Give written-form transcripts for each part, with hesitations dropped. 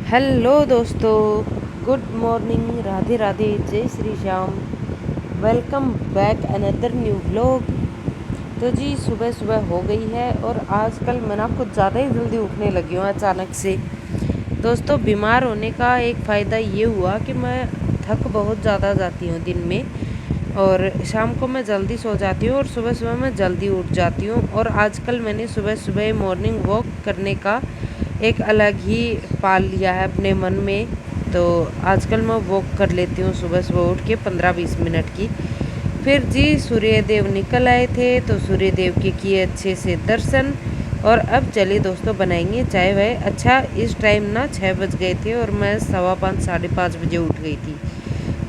Hello दोस्तों, good morning, Radhe Radhe, जय Shri Shyam. Welcome back another new vlog. तो जी सुबह सुबह हो गई है और आजकल मैं ना कुछ ज़्यादा ही जल्दी उठने लगी हूँ अचानक से। दोस्तों, बीमार होने का एक फ़ायदा ये हुआ कि मैं थक बहुत ज़्यादा जाती हूँ दिन में, और शाम को मैं जल्दी सो जाती हूँ और सुबह सुबह मैं जल्दी उठ जाती हूँ। और आजकल मैंने सुबह सुबह मॉर्निंग वॉक करने का एक अलग ही पाल लिया है अपने मन में। तो आजकल मैं वॉक कर लेती हूँ सुबह सुबह उठ के 15-20 मिनट की। फिर जी सूर्य देव निकल आए थे तो सूर्य देव के किए अच्छे से दर्शन। और अब चलिए दोस्तों, बनाएंगे चाय वाय। अच्छा, इस टाइम ना 6 बज गए थे और मैं 5:15 5:30 बजे उठ गई थी।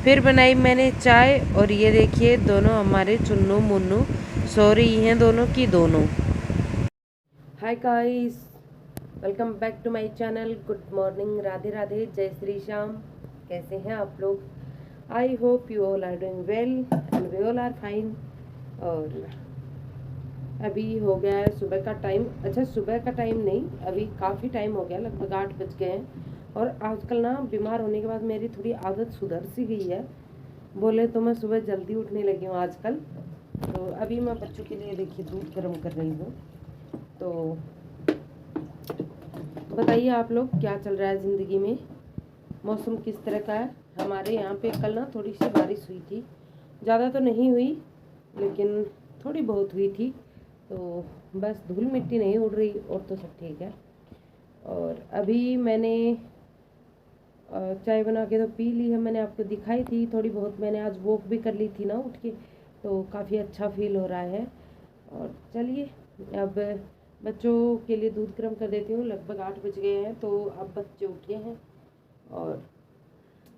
फिर बनाई मैंने चाय और ये देखिए दोनों हमारे चुन्नू मुन्नू सो रही हैं, दोनों की दोनों। Hi guys, welcome back to my channel. Good morning, Radhe Radhe, जय श्री श्याम। कैसे हैं आप लोग? I hope you all are doing well and we all are fine. और अभी हो गया है सुबह का टाइम। अच्छा, सुबह का टाइम नहीं, अभी काफ़ी टाइम हो गया, लगभग 8 बज गए हैं। और आजकल ना बीमार होने के बाद मेरी थोड़ी आदत सुधर सी गई है, बोले तो मैं सुबह जल्दी उठने लगी हूँ आजकल। तो अभी मैं बच्चों के लिए देखिए दूध गर्म कर रही हूँ। तो बताइए आप लोग, क्या चल रहा है ज़िंदगी में? मौसम किस तरह का है? हमारे यहाँ पे कल ना थोड़ी सी बारिश हुई थी, ज़्यादा तो नहीं हुई लेकिन थोड़ी बहुत हुई थी। तो बस धूल मिट्टी नहीं उड़ रही और तो सब ठीक है। और अभी मैंने चाय बना के तो पी ली है, मैंने आपको दिखाई थी थोड़ी बहुत। मैंने आज वॉक भी कर ली थी ना उठ के, तो काफ़ी अच्छा फील हो रहा है। और चलिए अब बच्चों के लिए दूध गर्म कर देती हूँ। लगभग 8 बज गए हैं तो अब बच्चे उठे हैं और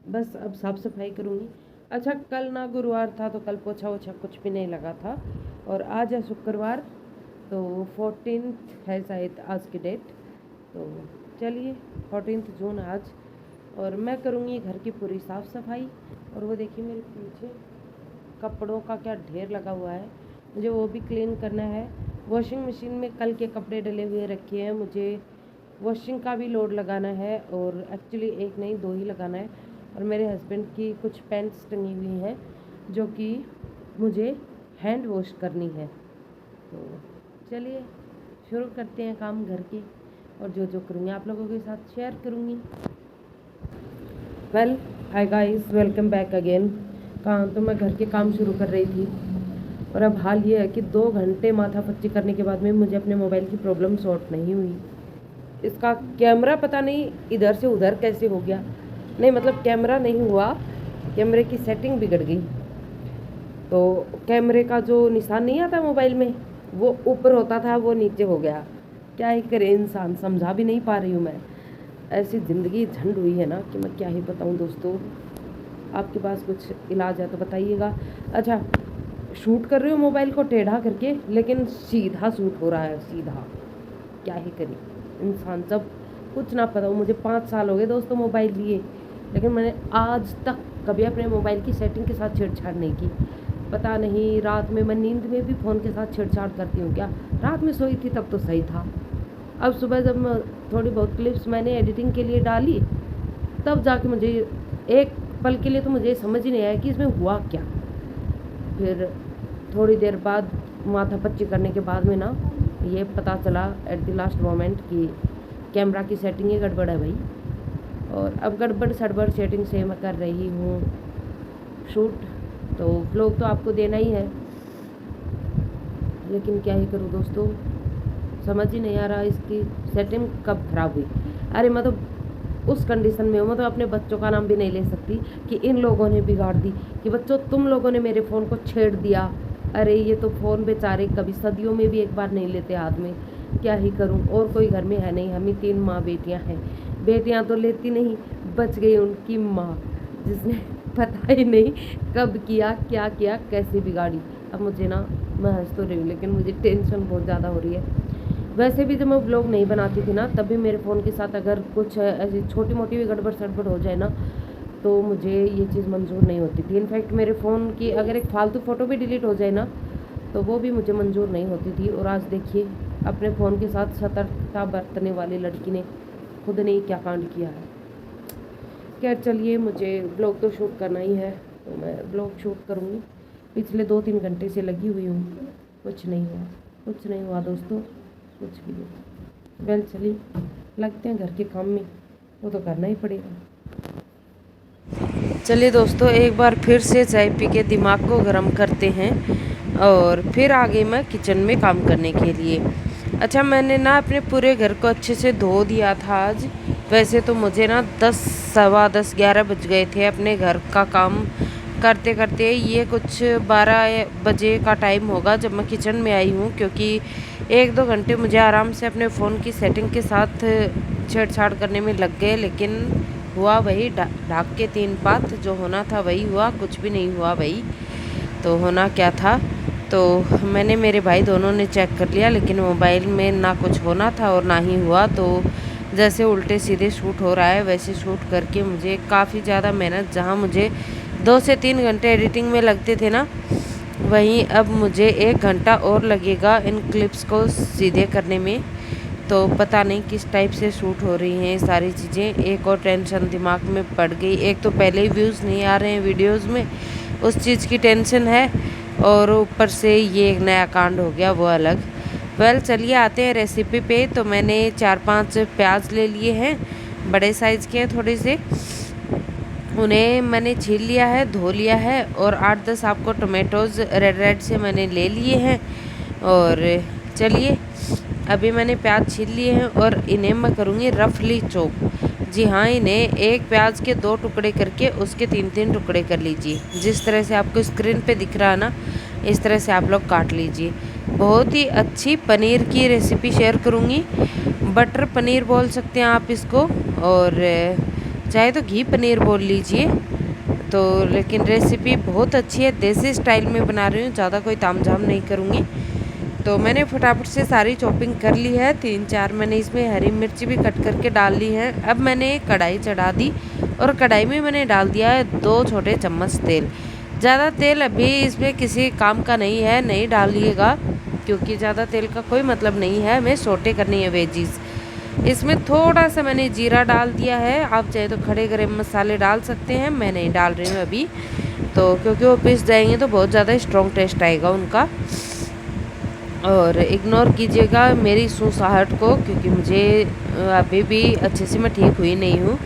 बस अब साफ़ सफाई करूँगी। अच्छा, कल ना गुरुवार था तो कल पोछा वोछा कुछ भी नहीं लगा था। और आज है शुक्रवार, तो 14 है शायद आज की डेट। तो चलिए 14 जून आज, और मैं करूँगी घर की पूरी साफ़ सफाई। और वो देखिए मेरे पीछे कपड़ों का क्या ढेर लगा हुआ है, मुझे वो भी क्लीन करना है। वॉशिंग मशीन में कल के कपड़े डले हुए रखे हैं, मुझे वॉशिंग का भी लोड लगाना है। और एक्चुअली एक नहीं, 2 ही लगाना है। और मेरे हस्बैंड की कुछ पैंट्स टंगी हुई हैं जो कि मुझे हैंड वॉश करनी है। तो चलिए शुरू करते हैं काम घर के, और जो जो करूँगी आप लोगों के साथ शेयर करूँगी। वेल, हाय गाइस, वेलकम बैक अगेन। कहाँ तो मैं घर के काम शुरू कर रही थी, और अब हाल ये है कि 2 घंटे माथापच्ची करने के बाद में मुझे अपने मोबाइल की प्रॉब्लम सॉर्ट नहीं हुई। इसका कैमरा पता नहीं इधर से उधर कैसे हो गया। नहीं मतलब कैमरा नहीं हुआ, कैमरे की सेटिंग बिगड़ गई। तो कैमरे का जो निशान नहीं आता मोबाइल में, वो ऊपर होता था वो नीचे हो गया। क्या ही करे इंसान, समझा भी नहीं पा रही हूँ मैं। ऐसी ज़िंदगी झंड हुई है ना कि मैं क्या ही बताऊँ दोस्तों। आपके पास कुछ इलाज है तो बताइएगा। अच्छा, शूट कर रही हूँ मोबाइल को टेढ़ा करके, लेकिन सीधा शूट हो रहा है, सीधा। क्या ही करें इंसान, जब कुछ ना पता हो। मुझे 5 साल हो गए दोस्तों मोबाइल लिए, लेकिन मैंने आज तक कभी अपने मोबाइल की सेटिंग के साथ छेड़छाड़ नहीं की। पता नहीं, रात में मैं नींद में भी फ़ोन के साथ छेड़छाड़ करती हूँ क्या? रात में सोई थी तब तो सही था। अब सुबह जब मैं थोड़ी बहुत क्लिप्स मैंने एडिटिंग के लिए डाली, तब जाके मुझे एक पल के लिए तो मुझे समझ ही नहीं आया कि इसमें हुआ क्या। फिर थोड़ी देर बाद माथापच्ची करने के बाद में ना ये पता चला एट द लास्ट मोमेंट कि कैमरा की सेटिंग ही गड़बड़ है भाई। और अब गड़बड़ सड़बड़ सेटिंग से मैं कर रही हूँ शूट। तो व्लॉग तो आपको देना ही है, लेकिन क्या ही करूँ दोस्तों, समझ ही नहीं आ रहा इसकी सेटिंग कब ख़राब हुई। अरे मैं तो उस कंडीशन में हूँ, मैं तो अपने बच्चों का नाम भी नहीं ले सकती कि इन लोगों ने बिगाड़ दी, कि बच्चों तुम लोगों ने मेरे फ़ोन को छेड़ दिया। अरे ये तो फ़ोन बेचारे कभी सदियों में भी एक बार नहीं लेते हाथ में। क्या ही करूँ, और कोई घर में है नहीं, हम ही 3 माँ बेटियाँ हैं। बेटियाँ तो लेती नहीं, बच गई उनकी माँ, जिसने पता ही नहीं कब किया, क्या किया, कैसे बिगाड़ी। अब मुझे ना, मैं हंस तो रही हूँ लेकिन मुझे टेंशन बहुत ज़्यादा हो रही है। वैसे भी जब मैं व्लॉग नहीं बनाती थी ना, तब भी मेरे फ़ोन के साथ अगर कुछ ऐसी छोटी मोटी भी गड़बड़ सड़बड़ हो जाए ना, तो मुझे ये चीज़ मंजूर नहीं होती थी। इनफैक्ट मेरे फ़ोन की अगर एक फालतू फ़ोटो भी डिलीट हो जाए ना, तो वो भी मुझे मंजूर नहीं होती थी। और आज देखिए अपने फ़ोन के साथ सतर्कता बरतने वाली लड़की ने खुद ने क्या कांड किया है। खैर चलिए, मुझे ब्लॉग तो शूट करना ही है, तो मैं ब्लॉग शूट करूँगी। पिछले 2-3 घंटे से लगी हुई हूँ, कुछ नहीं हुआ दोस्तों, कुछ भी नहीं। वेल चलिए, लगते हैं घर के काम में, वो तो करना ही पड़ेगा। चलिए दोस्तों, एक बार फिर से चाय पी के दिमाग को गर्म करते हैं और फिर आ गई मैं किचन में काम करने के लिए। अच्छा, मैंने ना अपने पूरे घर को अच्छे से धो दिया था आज। वैसे तो मुझे ना 10, सवा 10, 11 बज गए थे अपने घर का काम करते करते। ये कुछ 12 बजे का टाइम होगा जब मैं किचन में आई हूँ, क्योंकि 1-2 घंटे मुझे आराम से अपने फ़ोन की सेटिंग के साथ छेड़छाड़ करने में लग गए, लेकिन हुआ वही ढाक के 3 पात। जो होना था वही हुआ, कुछ भी नहीं हुआ वही। तो होना क्या था, तो मैंने मेरे भाई दोनों ने चेक कर लिया, लेकिन मोबाइल में ना कुछ होना था और ना ही हुआ। तो जैसे उल्टे सीधे शूट हो रहा है वैसे शूट करके मुझे काफ़ी ज़्यादा मेहनत, जहाँ मुझे 2 से 3 घंटे एडिटिंग में लगते थे ना, वहीं अब मुझे 1 घंटा और लगेगा इन क्लिप्स को सीधे करने में। तो पता नहीं किस टाइप से शूट हो रही हैं सारी चीज़ें। एक और टेंशन दिमाग में पड़ गई, एक तो पहले ही व्यूज़ नहीं आ रहे हैं वीडियोज़ में, उस चीज़ की टेंशन है, और ऊपर से ये एक नया कांड हो गया वो अलग। वेल चलिए आते हैं रेसिपी पे। तो मैंने 4-5 प्याज ले लिए हैं, बड़े साइज़ के हैं थोड़े से। उन्हें मैंने छील लिया है, धो लिया है, और 8-10 आपको टोमेटोज़ रेड से मैंने ले लिए हैं। और चलिए, अभी मैंने प्याज छील लिए हैं और इन्हें मैं करूँगी रफली चॉप। जी हाँ, इन्हें एक प्याज के 2 टुकड़े करके उसके 3-3 टुकड़े कर लीजिए। जिस तरह से आपको स्क्रीन पे दिख रहा है ना, इस तरह से आप लोग काट लीजिए। बहुत ही अच्छी पनीर की रेसिपी शेयर करूँगी। बटर पनीर बोल सकते हैं आप इसको, और चाहे तो घी पनीर बोल लीजिए। तो लेकिन रेसिपी बहुत अच्छी है, देसी स्टाइल में बना रही हूँ, ज़्यादा कोई तामझाम नहीं करूँगी। तो मैंने फटाफट से सारी चॉपिंग कर ली है। 3-4 मैंने इसमें हरी मिर्ची भी कट करके डाल ली है। अब मैंने कढ़ाई चढ़ा दी और कढ़ाई में मैंने डाल दिया है 2 छोटे चम्मच तेल। ज़्यादा तेल अभी इसमें किसी काम का नहीं है, नहीं डालिएगा, क्योंकि ज़्यादा तेल का कोई मतलब नहीं है। हमें सोटे करनी है वेजीज। इसमें थोड़ा सा मैंने जीरा डाल दिया है, आप चाहे तो खड़े गरम मसाले डाल सकते हैं, मैं नहीं डाल रही हूँ अभी, तो क्योंकि वो पिस जाएंगे तो बहुत ज़्यादा स्ट्रॉन्ग टेस्ट आएगा उनका। और इग्नोर कीजिएगा मेरी सुसाहट को, क्योंकि मुझे अभी भी अच्छे से मैं ठीक हुई नहीं हूँ।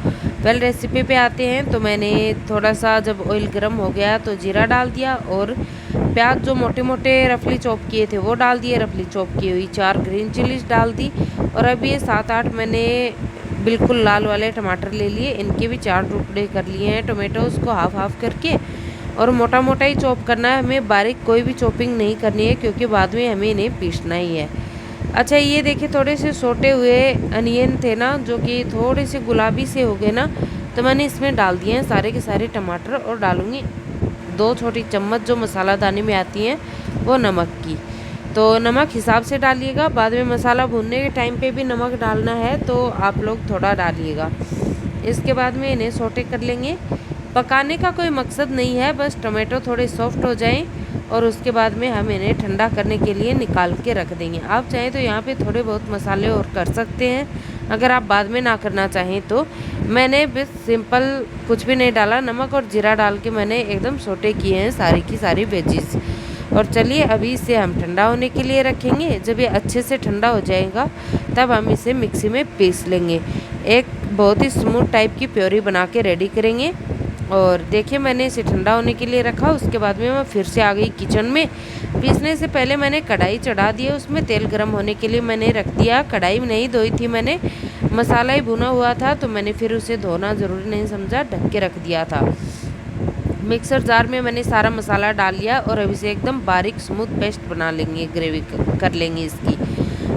वेल रेसिपी पे आते हैं। तो मैंने थोड़ा सा जब ऑयल गर्म हो गया तो जीरा डाल दिया, और प्याज जो मोटे मोटे रफली चॉप किए थे वो डाल दिए। रफली चॉप की हुई 4 ग्रीन चिलीज डाल दी। और अब ये 7-8 मैंने बिल्कुल लाल वाले टमाटर ले लिए, इनके भी 4 टुकड़े कर लिए हैं। टोमेटोज़ को हाफ हाफ करके, और मोटा मोटा ही चॉप करना है हमें, बारीक कोई भी चॉपिंग नहीं करनी है, क्योंकि बाद में हमें इन्हें पीसना ही है। अच्छा, ये देखिए थोड़े से सोटे हुए अनियन थे ना, जो कि थोड़े से गुलाबी से हो गए ना, तो मैंने इसमें डाल दिए हैं सारे के सारे टमाटर। और डालूँगी 2 छोटी चम्मच जो मसालादानी में आती हैं वो नमक की। तो नमक हिसाब से डालिएगा, बाद में मसाला भूनने के टाइम पे भी नमक डालना है, तो आप लोग थोड़ा डालिएगा। इसके बाद में इन्हें सोटे कर लेंगे। पकाने का कोई मकसद नहीं है, बस टमाटो थोड़े सॉफ्ट हो जाएं, और उसके बाद में हम इन्हें ठंडा करने के लिए निकाल के रख देंगे। आप चाहें तो यहाँ पे थोड़े बहुत मसाले और कर सकते हैं, अगर आप बाद में ना करना चाहें तो। मैंने बस सिंपल कुछ भी नहीं डाला, नमक और जीरा डाल के मैंने एकदम सोटे किए हैं सारी की सारी वेजीज। और चलिए, अभी इसे हम ठंडा होने के लिए रखेंगे। जब ये अच्छे से ठंडा हो जाएगा तब हम इसे मिक्सी में पीस लेंगे। एक बहुत ही स्मूथ टाइप की प्योरी बना के रेडी करेंगे। और देखिए, मैंने इसे ठंडा होने के लिए रखा। उसके बाद में मैं फिर से आ गई किचन में। पीसने से पहले मैंने कढ़ाई चढ़ा दी, उसमें तेल गर्म होने के लिए मैंने रख दिया। कढ़ाई में नहीं धोई थी मैंने, मसाला ही भुना हुआ था, तो मैंने फिर उसे धोना ज़रूरी नहीं समझा, ढक के रख दिया था। मिक्सर जार में मैंने सारा मसाला डाल लिया, और अभी से एकदम बारीक स्मूथ पेस्ट बना लेंगे, ग्रेवी कर लेंगे इसकी।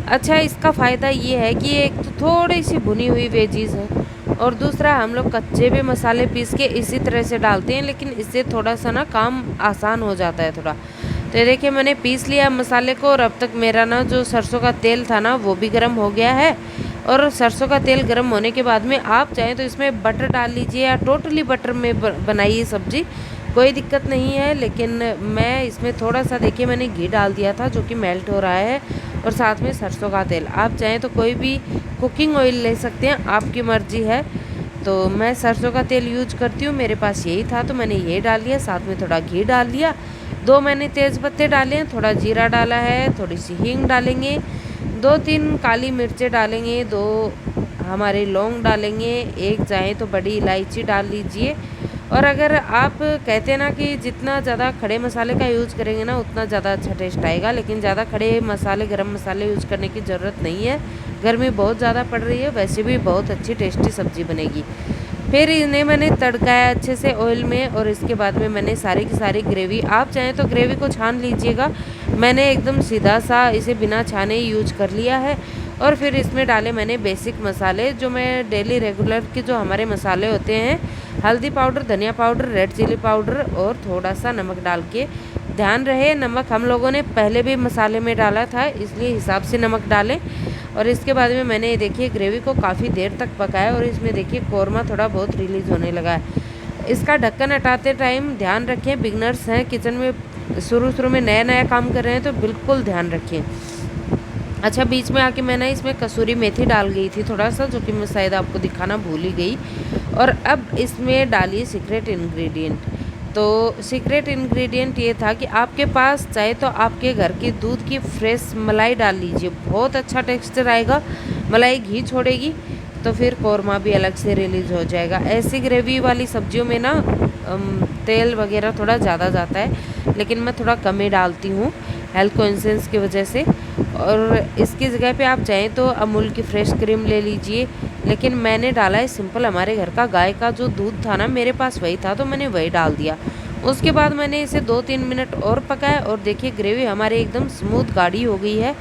अच्छा, इसका फ़ायदा ये है कि एक तो थोड़ी सी भुनी हुई वेजीज है, और दूसरा हम लोग कच्चे भी मसाले पीस के इसी तरह से डालते हैं, लेकिन इससे थोड़ा सा ना काम आसान हो जाता है थोड़ा। तो ये देखिए, मैंने पीस लिया मसाले को, और अब तक मेरा ना जो सरसों का तेल था ना वो भी गर्म हो गया है। और सरसों का तेल गर्म होने के बाद में आप चाहें तो इसमें बटर डाल लीजिए, या टोटली बटर में बनाइए सब्ज़ी, कोई दिक्कत नहीं है। लेकिन मैं इसमें थोड़ा सा, देखिए मैंने घी डाल दिया था जो कि मेल्ट हो रहा है, और साथ में सरसों का तेल। आप चाहें तो कोई भी कुकिंग ऑयल ले सकते हैं, आपकी मर्जी है। तो मैं सरसों का तेल यूज करती हूँ, मेरे पास यही था तो मैंने ये डाल लिया, साथ में थोड़ा घी डाल दिया, 2 मैंने तेज़ पत्ते डाले हैं, थोड़ा जीरा डाला है, थोड़ी सी हींग डालेंगे, 2-3 काली मिर्चें डालेंगे, 2 हमारे लौंग डालेंगे, एक चाहे तो बड़ी इलायची डाल लीजिए। और अगर आप कहते हैं ना कि जितना ज़्यादा खड़े मसाले का यूज़ करेंगे ना उतना ज़्यादा अच्छा टेस्ट आएगा, लेकिन ज़्यादा खड़े मसाले गरम मसाले यूज़ करने की ज़रूरत नहीं है। गर्मी बहुत ज़्यादा पड़ रही है, वैसे भी बहुत अच्छी टेस्टी सब्ज़ी बनेगी। फिर इन्हें मैंने तड़काया अच्छे से ऑयल में, और इसके बाद में मैंने सारी की सारी ग्रेवी, आप चाहें तो ग्रेवी को छान लीजिएगा, मैंने एकदम सीधा सा इसे बिना छाने ही यूज कर लिया है। और फिर इसमें डाले मैंने बेसिक मसाले, जो मैं डेली रेगुलर के जो हमारे मसाले होते हैं, हल्दी पाउडर, धनिया पाउडर, रेड चिली पाउडर और थोड़ा सा नमक डाल के। ध्यान रहे नमक हम लोगों ने पहले भी मसाले में डाला था, इसलिए हिसाब से नमक डालें। और इसके बाद में मैंने देखिए ग्रेवी को काफ़ी देर तक पकाया, और इसमें देखिए कौरमा थोड़ा बहुत रिलीज़ होने लगा है। इसका ढक्कन हटाते टाइम ध्यान रखें, बिगनर्स हैं किचन में, शुरू में नया नया काम कर रहे हैं तो बिल्कुल ध्यान रखें। अच्छा, बीच में आके मैंने इसमें कसूरी मेथी डाल गई थी थोड़ा सा, जो कि मैं शायद आपको दिखाना भूल ही गई। और अब इसमें डालिए सीक्रेट इंग्रेडिएंट। तो सीक्रेट इंग्रेडिएंट ये था कि आपके पास चाहे तो आपके घर के दूध की फ्रेश मलाई डाल लीजिए, बहुत अच्छा टेक्सचर आएगा, मलाई घी छोड़ेगी, तो फिर कौरमा भी अलग से रिलीज़ हो जाएगा। ऐसी ग्रेवी वाली सब्जियों में ना तेल वगैरह थोड़ा ज़्यादा जाता है, लेकिन मैं थोड़ा कम ही डालती हूँ हेल्थ कॉन्शियस की वजह से। और इसकी जगह पे आप चाहें तो अमूल की फ्रेश क्रीम ले लीजिए, लेकिन मैंने डाला है सिंपल हमारे घर का गाय का जो दूध था ना, मेरे पास वही था तो मैंने वही डाल दिया। उसके बाद मैंने इसे 2-3 मिनट और पकाया, और देखिए ग्रेवी हमारी एकदम स्मूथ गाढ़ी हो गई है।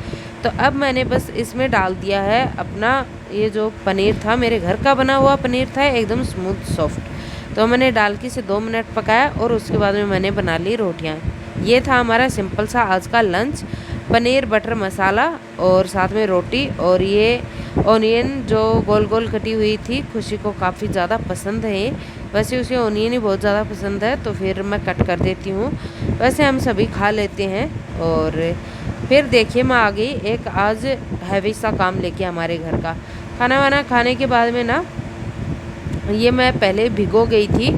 तो अब मैंने बस इसमें डाल दिया है अपना ये जो पनीर था, मेरे घर का बना हुआ पनीर था, एकदम स्मूथ सॉफ्ट। तो मैंने डाल के इसे 2 मिनट पकाया, और उसके बाद में मैंने बना ली रोटियाँ। ये था हमारा सिंपल सा आज का लंच, पनीर बटर मसाला और साथ में रोटी। और ये ऑनियन जो गोल गोल कटी हुई थी, खुशी को काफ़ी ज़्यादा पसंद है, वैसे उसे ऑनियन ही बहुत ज़्यादा पसंद है, तो फिर मैं कट कर देती हूँ। वैसे हम सभी खा लेते हैं। और फिर देखिए मैं आ गई एक आज हैवी सा काम लेके हमारे घर का। खाना वाना खाने के बाद में ना, ये मैं पहले भिगो गई थी,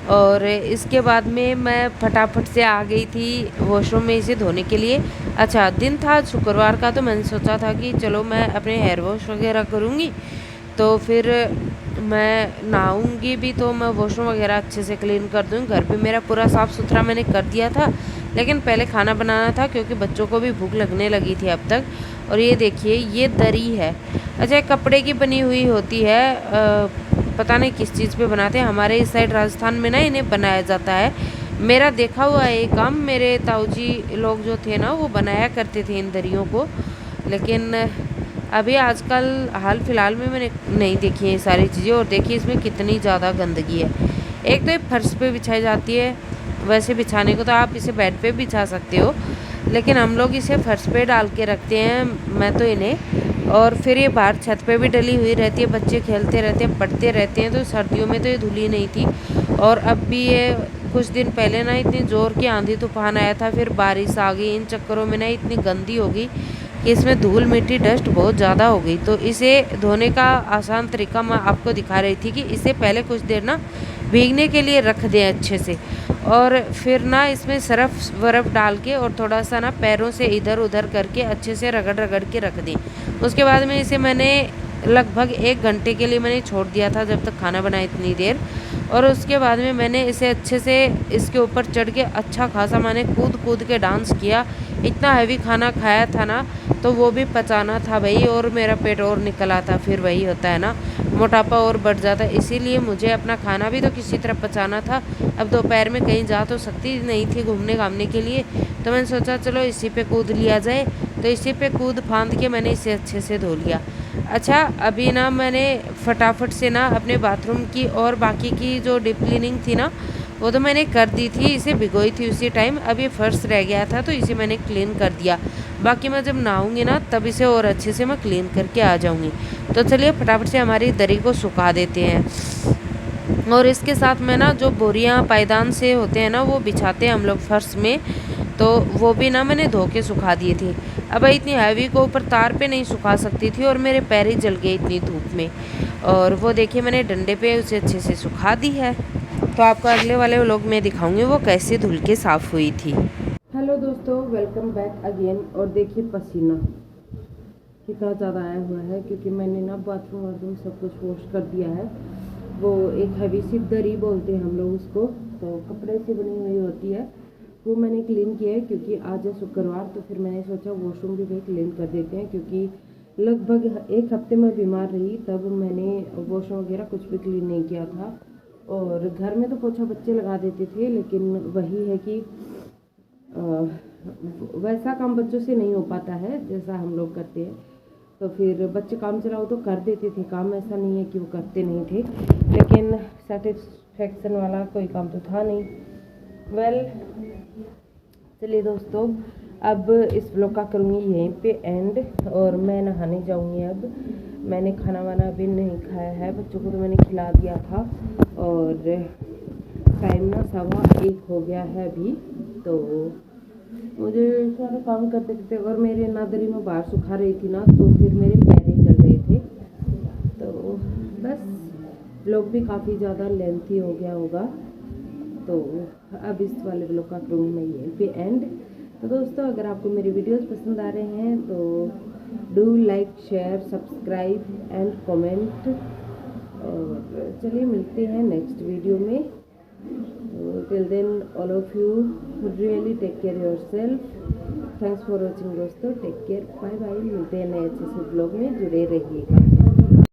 और इसके बाद में मैं फटाफट से आ गई थी वॉशरूम में इसे धोने के लिए। अच्छा, दिन था शुक्रवार का, तो मैंने सोचा था कि चलो मैं अपने हेयर वॉश वगैरह करूँगी, तो फिर मैं नहाऊँगी भी, तो मैं वॉशरूम वगैरह अच्छे से क्लीन कर दूँगी। घर भी मेरा पूरा साफ़ सुथरा मैंने कर दिया था, लेकिन पहले खाना बनाना था क्योंकि बच्चों को भी भूख लगने लगी थी अब तक। और ये देखिए ये दरी है, अच्छा कपड़े की बनी हुई होती है, पता नहीं किस चीज़ पे बनाते हैं, हमारे इस साइड राजस्थान में ना इन्हें बनाया जाता है। मेरा देखा हुआ है ये काम, मेरे ताऊजी लोग जो थे ना वो बनाया करते थे इन दरियों को, लेकिन अभी आजकल हाल फिलहाल में मैंने नहीं देखी है ये सारी चीज़ें। और देखिए इसमें कितनी ज़्यादा गंदगी है। एक तो ये फर्श पे बिछाई जाती है, वैसे बिछाने को तो आप इसे बेड पे बिछा सकते हो, लेकिन हम लोग इसे फर्श पे डाल के रखते हैं, मैं तो इन्हें। और फिर ये बाहर छत पे भी डली हुई रहती है, बच्चे खेलते रहते हैं, पढ़ते रहते हैं, तो सर्दियों में तो ये धुली नहीं थी। और अब भी ये कुछ दिन पहले ना इतनी ज़ोर की आंधी तूफान आया था, फिर बारिश आ गई, इन चक्करों में ना इतनी गंदी हो गई कि इसमें धूल मिट्टी डस्ट बहुत ज़्यादा हो गई। तो इसे धोने का आसान तरीका मैं आपको दिखा रही थी कि इसे पहले कुछ देर ना भीगने के लिए रख दें अच्छे से, और फिर ना इसमें सरफ बर्फ डाल के और थोड़ा सा ना पैरों से इधर उधर करके अच्छे से रगड़ रगड़ के रख दें। उसके बाद में इसे मैंने लगभग 1 घंटे के लिए मैंने छोड़ दिया था, जब तक खाना बनाया इतनी देर। और उसके बाद में मैंने इसे अच्छे से इसके ऊपर चढ़ के अच्छा खासा मैंने कूद कूद के डांस किया। इतना हैवी खाना खाया था ना, तो वो भी पचाना था भाई, और मेरा पेट और निकल आता, फिर वही होता है ना, मोटापा और बढ़ जाता है। इसीलिए मुझे अपना खाना भी तो किसी तरह पचाना था। अब दोपहर में कहीं जा तो सकती नहीं थी घूमने घामने के लिए, तो मैंने सोचा चलो इसी पे कूद लिया जाए। तो इसी पे कूद फांद के मैंने इसे अच्छे से धो लिया। अच्छा, अभी ना मैंने फटाफट से ना अपने बाथरूम की और बाकी की जो डीप क्लीनिंग थी ना, वो तो मैंने कर दी थी, इसे भिगोई थी उसी टाइम। अब ये फर्श रह गया था तो इसे मैंने क्लीन कर दिया। बाकी मैं जब नहाऊंगी ना तब इसे और अच्छे से मैं क्लीन करके आ जाऊंगी। तो चलिए फटाफट से हमारी दरी को सुखा देते हैं। और इसके साथ में ना जो बोरियां पायदान से होते हैं ना वो बिछाते हैं हम लोग फर्श में। तो वो भी ना मैंने धो के सुखा दिए थे। अब इतनी हैवी को ऊपर तार पे नहीं सुखा सकती थी और मेरे पैर ही जल गए इतनी धूप में। और वो देखिए मैंने डंडे पे उसे अच्छे से सुखा दी है। तो आपको अगले वाले व्लॉग में दिखाऊंगी वो कैसे धुल के साफ़ हुई थी। हेलो दोस्तों, वेलकम बैक अगेन। और देखिए पसीना कितना ज़्यादा आया हुआ है क्योंकि मैंने ना बाथरूम वाथरूम सब कुछ वॉश कर दिया है। वो एक हैवी सी दरी बोलते हैं हम लोग उसको, तो कपड़े से बनी हुई होती है, वो मैंने क्लीन किया है क्योंकि आज है शुक्रवार। तो फिर मैंने सोचा वॉशरूम भी भाई क्लीन कर देते हैं क्योंकि लगभग एक हफ्ते में बीमार रही, तब मैंने वॉशरूम वगैरह कुछ भी क्लीन नहीं किया था। और घर में तो पोछा बच्चे लगा देते थे, लेकिन वही है कि वैसा काम बच्चों से नहीं हो पाता है जैसा हम लोग करते हैं। तो फिर बच्चे काम चलाओ तो कर देते थे काम, ऐसा नहीं है कि वो करते नहीं थे, लेकिन सेटिस्फेक्शन वाला कोई काम तो था नहीं। चलिए दोस्तों, अब इस ब्लॉग का करूँगी यहीं पे एंड, और मैं नहाने जाऊँगी। अब मैंने खाना वाना अभी नहीं खाया है, बच्चों को तो मैंने खिला दिया था। और टाइम ना 1:15 हो गया है अभी। तो मुझे सारा काम करते करते, और मेरे नादरी में बाहर सुखा रही थी ना, तो फिर मेरे पैर ही जल रहे थे। तो बस ब्लॉग भी काफ़ी ज़्यादा लेंथी हो गया होगा, तो अब इस वाले ब्लॉग का करूँगी मैं यहीं पे एंड। तो दोस्तों, अगर आपको मेरे वीडियोस पसंद आ रहे हैं तो do like, share, subscribe and comment. और चलिए मिलते हैं नेक्स्ट वीडियो में। Till then all of you really take care yourself. Thanks for watching दोस्तों, टेक केयर, बाय बाय। मिलते हैं नए अच्छे से ब्लॉग में, जुड़े रहिएगा।